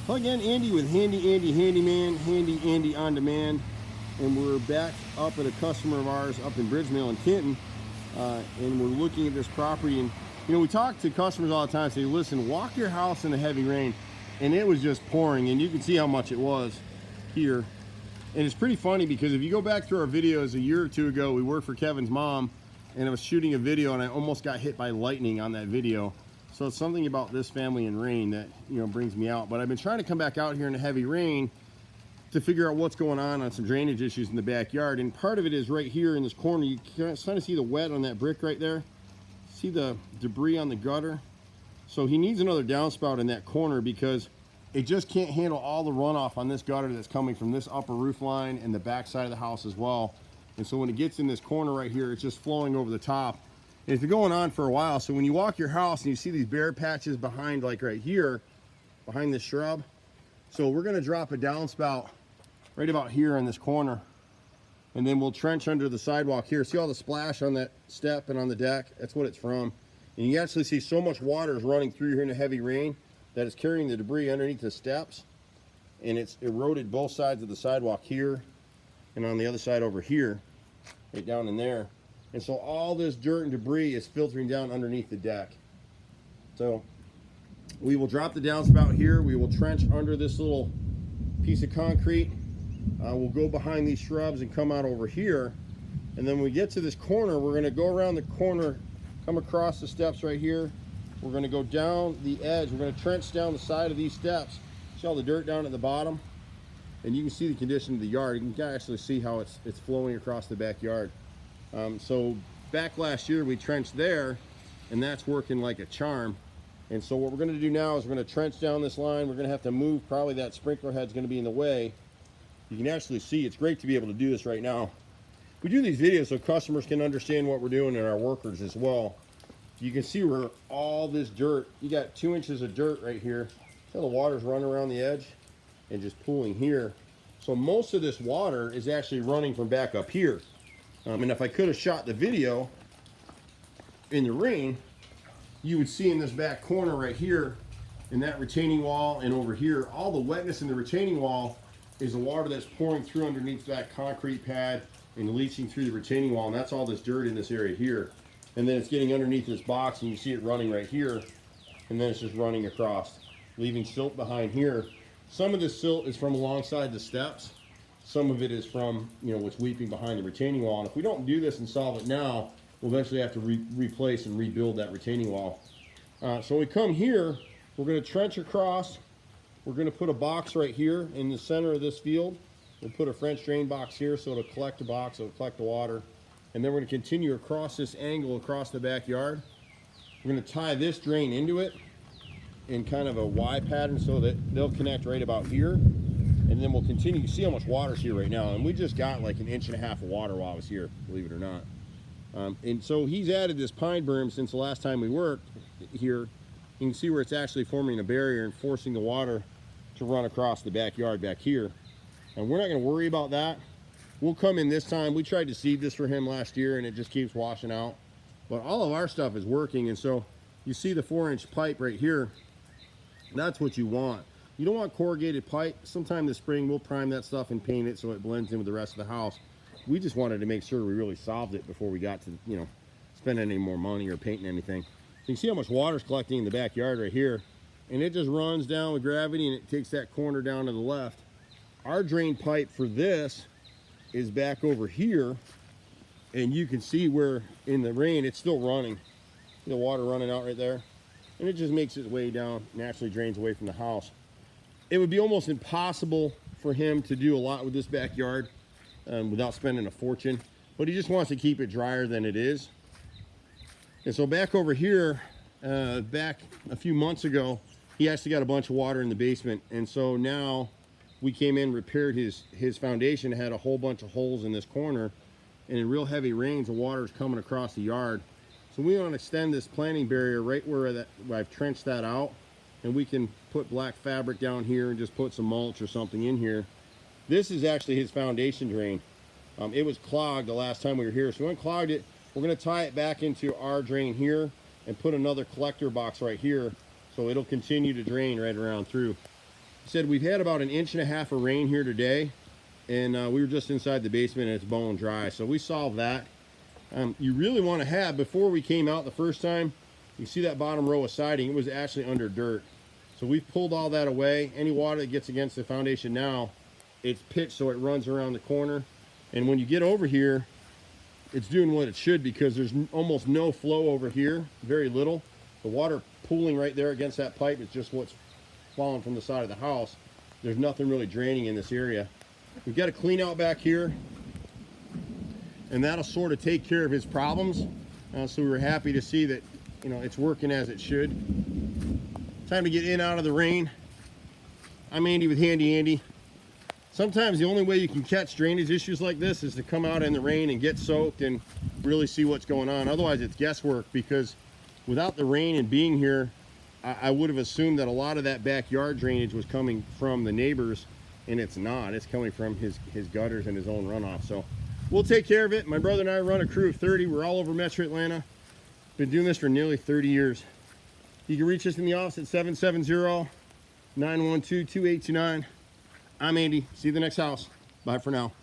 Hello again, Andy with Handy Andy Handyman, Handy Andy on Demand, and we're back up at a customer of ours up in Bridgemill Canton, and we're looking at this property. And you know, we talk to customers all the time, say, listen, walk your house in the heavy rain, and it was just pouring, and you can see how much it was here. And it's pretty funny because if you go back through our videos a year or two ago, we worked for Kevin's mom, and I was shooting a video, and I almost got hit by lightning on that video. So it's something about this family and rain that, you know, brings me out. But I've been trying to come back out here in the heavy rain to figure out what's going on some drainage issues in the backyard. And part of it is right here in this corner. You can kind of see the wet on that brick right there. See the debris on the gutter? So he needs another downspout in that corner because it just can't handle all the runoff on this gutter that's coming from this upper roof line and the back side of the house as well. And so when it gets in this corner right here, it's just flowing over the top. And it's been going on for a while. So when you walk your house and you see these bare patches behind, like right here, behind this shrub. So we're gonna drop a downspout right about here in this corner. And then we'll trench under the sidewalk here. See all the splash on that step and on the deck? That's what it's from. And you actually see so much water is running through here in the heavy rain that it's carrying the debris underneath the steps. And it's eroded both sides of the sidewalk here and on the other side over here, right down in there. And so all this dirt and debris is filtering down underneath the deck. So we will drop the downspout here. We will trench under this little piece of concrete. We'll go behind these shrubs and come out over here. And then when we get to this corner, we're gonna go around the corner, come across the steps right here. We're gonna go down the edge. We're gonna trench down the side of these steps. See all the dirt down at the bottom? And you can see the condition of the yard. You can actually see how it's flowing across the backyard. So back last year we trenched there, and that's working like a charm. And so what we're going to do now is we're going to trench down this line. We're going to have to move, probably that sprinkler head's going to be in the way. You can actually see it's great to be able to do this right now. We do these videos so customers can understand what we're doing and our workers as well. You can see where all this dirt, you got 2 inches of dirt right here. So the water's running around the edge and just pooling here. So most of this water is actually running from back up here. And if I could have shot the video in the rain, you would see in this back corner right here, in that retaining wall and over here, all the wetness in the retaining wall is the water that's pouring through underneath that concrete pad and leaching through the retaining wall. And that's all this dirt in this area here. And then it's getting underneath this box, and you see it running right here. And then it's just running across, leaving silt behind here. Some of this silt is from alongside the steps. Some of it is from, you know, what's weeping behind the retaining wall. And if we don't do this and solve it now, we'll eventually have to replace and rebuild that retaining wall. So we come here, we're going to trench across. We're going to put a box right here in the center of this field. We'll put a French drain box here so it'll collect the box, it'll collect the water. And then we're going to continue across this angle across the backyard. We're going to tie this drain into it in kind of a Y pattern so that they'll connect right about here. And then we'll continue. You see how much water's here right now. And we just got like 1.5 inches of water while I was here, believe it or not. And so he's added this pine berm since the last time we worked here. You can see where it's actually forming a barrier and forcing the water to run across the backyard back here. And we're not going to worry about that. We'll come in this time. We tried to seed this for him last year, and it just keeps washing out. But all of our stuff is working. And so you see the 4-inch pipe right here. That's what you want. You don't want corrugated pipe. Sometime this spring we'll prime that stuff and paint it so it blends in with the rest of the house. We just wanted to make sure we really solved it before we got to, you know, spending any more money or painting anything. So you can see how much water's collecting in the backyard right here. And it just runs down with gravity and it takes that corner down to the left. Our drain pipe for this is back over here. And you can see where in the rain it's still running. The water running out right there. And it just makes its way down, naturally drains away from the house. It would be almost impossible for him to do a lot with this backyard without spending a fortune, but he just wants to keep it drier than it is. And so back over here, back a few months ago, he actually got a bunch of water in the basement. And so now we came in, repaired his foundation, had a whole bunch of holes in this corner, and in real heavy rains, the water is coming across the yard. So we want to extend this planting barrier right where I've trenched that out. And we can put black fabric down here and just put some mulch or something in here. This is actually his foundation drain. It was clogged the last time we were here, so we unclogged it. We're going to tie it back into our drain here and put another collector box right here so it'll continue to drain right around through. said we've had about 1.5 inches of rain here today, and we were just inside the basement and it's bone dry, so we solved that. You really want to have, before we came out the first time, you see that bottom row of siding, it was actually under dirt. So we've pulled all that away. Any water that gets against the foundation now, it's pitched so it runs around the corner. And when you get over here, it's doing what it should, because there's almost no flow over here, very little. The water pooling right there against that pipe is just what's falling from the side of the house. There's nothing really draining in this area. We've got a clean out back here, and that'll sort of take care of his problems. So we were happy to see that, you know, it's working as it should. Time to get in out of the rain. I'm Andy with Handy Andy. Sometimes the only way you can catch drainage issues like this is to come out in the rain and get soaked and really see what's going on. Otherwise it's guesswork, because without the rain and being here, I would have assumed that a lot of that backyard drainage was coming from the neighbors, and it's not. It's coming from his gutters and his own runoff. So we'll take care of it. My brother and I run a crew of 30. We're all over Metro Atlanta. Been doing this for nearly 30 years. You can reach us in the office at 770-912-2829. I'm Andy. See you at the next house. Bye for now.